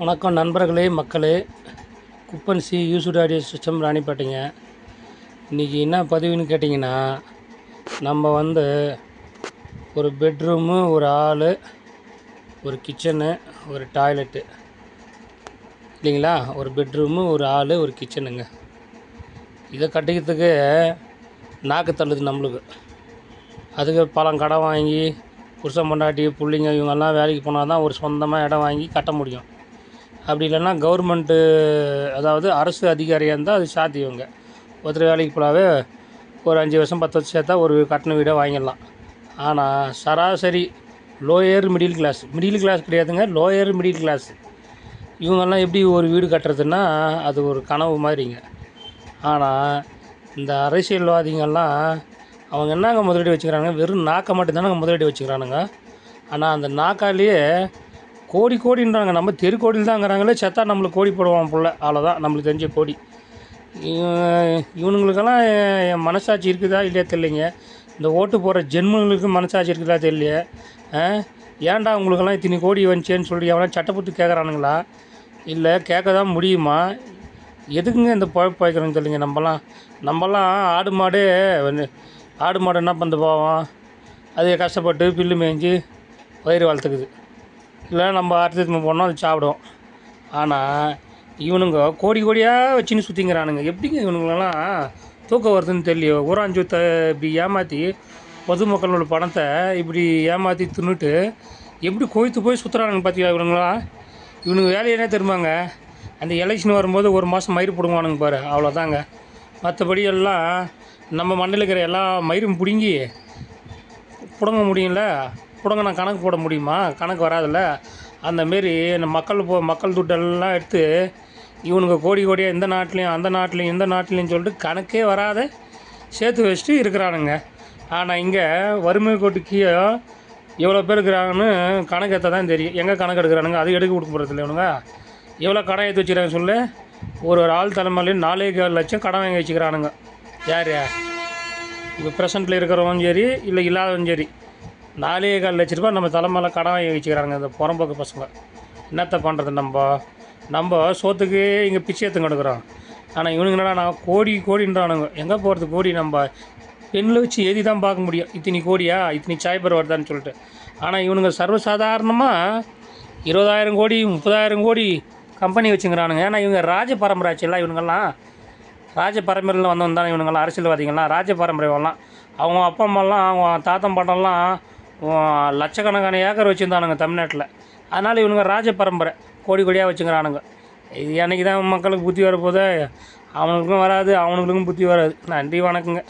வணக்கம் நண்பர்களே, மக்களே. Kuppan C used audio system ராணிப்பேட்டைங்க. இன்றைக்கி என்ன பதிவுன்னு கேட்டிங்கன்னா, நம்ம ஒரு பெட்ரூமு, ஒரு ஹாலு, ஒரு கிச்சனு, ஒரு டாய்லெட்டு இல்லைங்களா? ஒரு பெட்ரூமு, ஒரு ஹாலு, ஒரு கிச்சனுங்க. இதை கட்டிக்கிறதுக்கு நாக்கு தள்ளுது நம்மளுக்கு. அதுக்கு பலம் கடன் வாங்கி புருஷன் பொண்டாட்டி பிள்ளைங்க இவங்கெல்லாம் வேலைக்கு போனால் தான் ஒரு சொந்தமாக இடம் வாங்கி கட்ட முடியும். அப்படி இல்லைன்னா கவர்மெண்ட்டு, அதாவது அரசு அதிகாரியாக இருந்தால் அது சாத்தியவங்க. ஒருத்தர் வேலைக்கு போகலாவே ஒரு 5 வருஷம் 10 வருஷம் சேர்த்தா ஒரு கட்டின வீடை வாங்கிடலாம். ஆனால் சராசரி லோயர் மிடில் கிளாஸ் கிடையாதுங்க, லோயர் மிடில் கிளாஸ் இவங்கெல்லாம் எப்படி ஒரு வீடு கட்டுறதுன்னா அது ஒரு கனவு மாதிரிங்க. ஆனால் இந்த அரசியல்வாதிகள்லாம் அவங்க என்னங்க முதலீடு வச்சுக்கிறாங்க? வெறும் நாக்கை மட்டும்தானங்க முதலீடு வச்சுக்கிறானுங்க. ஆனால் அந்த நாக்காலேயே கோடின்றாங்க. நம்ம தெரு கோடியில் தான்ங்கிறாங்களே, செத்தா நம்மளுக்கு கோடி போடுவான் புள்ள, அவ்வளோதான் நம்மளுக்கு தெரிஞ்ச கோடி. இவனுங்களுக்கெல்லாம் மனசாட்சி இருக்குதா இல்லையா தெரியலைங்க. இந்த ஓட்டு போடுற ஜென்மங்களுக்கு மனசாட்சி இருக்குதா தெரியலையே. ஏன்டா உங்களுக்கெல்லாம் இத்தனை கோடி வந்துச்சேன்னு சொல்லி எவனா சட்டப்பட்டு கேட்குறானுங்களா? இல்லை கேட்க தான் முடியுமா? எதுக்குங்க இந்த பழப்பு வைக்கிறோன்னு தெரியலைங்க. நம்மலாம் ஆடு மாடு என்ன பண்ண போவோம்? அது கஷ்டப்பட்டு பில்லு மேய்ஞ்சி வயிறு வளர்த்துக்குது. இல்லை நம்ம அறுத்து போனோம், அது சாப்பிடுவோம். ஆனால் இவனுங்க கோடியாக வச்சுன்னு சுற்றிங்கிறானுங்க. எப்படிங்க இவனுங்களெல்லாம் தூக்கம் வருதுன்னு தெரியலையோ. ஊராஞ்சூத்தை இப்படி ஏமாற்றி பொதுமக்களோட பணத்தை இப்படி ஏமாற்றி தின்னுட்டு எப்படி கோய்த்து போய் சுற்றுறானுங்க பார்த்தீங்களா இவனுங்களாம். இவனுங்க வேலையே என்ன தெரியுமாங்க? அந்த எலெக்ஷன் வரும்போது ஒரு மாதம் மயிறு பிடுங்குவானுங்க பாரு, அவ்வளோதாங்க. மற்றபடி எல்லாம் நம்ம மண்ணில் இருக்கிற எல்லா மயிரும் பிடுங்கி பிடுங்க முடியல. பிடுங்க கணக்கு போட முடியுமா? கணக்கு வராதில்ல. அந்தமாரி இந்த மக்கள் துட்டெல்லாம் எடுத்து இவனுங்க கோடியாக இந்த நாட்டிலையும் அந்த நாட்டிலையும் சொல்லிட்டு கணக்கே வராத சேர்த்து வச்சுட்டு இருக்கிறானுங்க. ஆனால் இங்கே வறுமை கோட்டுக்கு எவ்வளோ பேர் இருக்கிறாங்கன்னு கணக்கு எடுத்தால் தான் தெரியும். எங்கே கணக்கு எடுக்கிறானுங்க? அது எடுக்க கொடுக்க போகிறதில்ல இவனுங்க. எவ்வளோ கடன் எடுத்து வச்சுக்கிறாங்க சொல்லு. ஒரு ஆள் தலைமையிலையும் 4.4 லட்சம் கடன் வாங்கி வச்சுக்கிறானுங்க. யார் இப்போ ப்ரெசண்ட்டில் இருக்கிறவங்க சரி, இல்லை இல்லாதவங்க சரி, 4.4 லட்ச ரூபா நம்ம தலைமையில் கடன் வாங்கி வச்சுக்கிறாங்க இந்த புறம்போக்கு பசங்க. என்னத்தை பண்ணுறது? நம்ம சோத்துக்கு இங்கே பிச்சை எடுத்து கிடக்குறோம். ஆனால் இவனுங்க என்னடா நான் கோடின்றானுங்க. எங்கே போகிறது கோடி? நம்ம பெண்ணில் வச்சு எழுதி தான் பார்க்க முடியும். இத்தனி கோடியா, இத்தனி சாய்பர் வருதான்னு சொல்லிட்டு. ஆனால் இவனுங்க சர்வசாதாரணமாக 20,000 கோடி 30,000 கோடி கம்பெனி வச்சுக்கிறானுங்க. ஏன்னா இவங்க ராஜ பரம்பராட்சி எல்லாம். இவனுங்கெல்லாம் ராஜ பரம்பரையில் வந்தவன் தானே இவனுங்கெல்லாம். அரசியல்வாதிகள்லாம் ராஜ பரம்பரை வரலாம். அவங்க அப்பா அம்மாலாம், அவங்க தாத்தன் பாட்டெல்லாம் லட்சக்கணக்கான ஏக்கர் வச்சுருந்தானுங்க தமிழ்நாட்டில். அதனால் இவனுங்க ராஜ பரம்பரை கோடியாக வச்சுக்கிறானுங்க. இது அன்றைக்கி தான் மக்களுக்கு புத்தி வரப்போதே. அவனுக்கும் வராது, அவனுங்களுக்கும் புத்தி வராது. நன்றி, வணக்கங்க.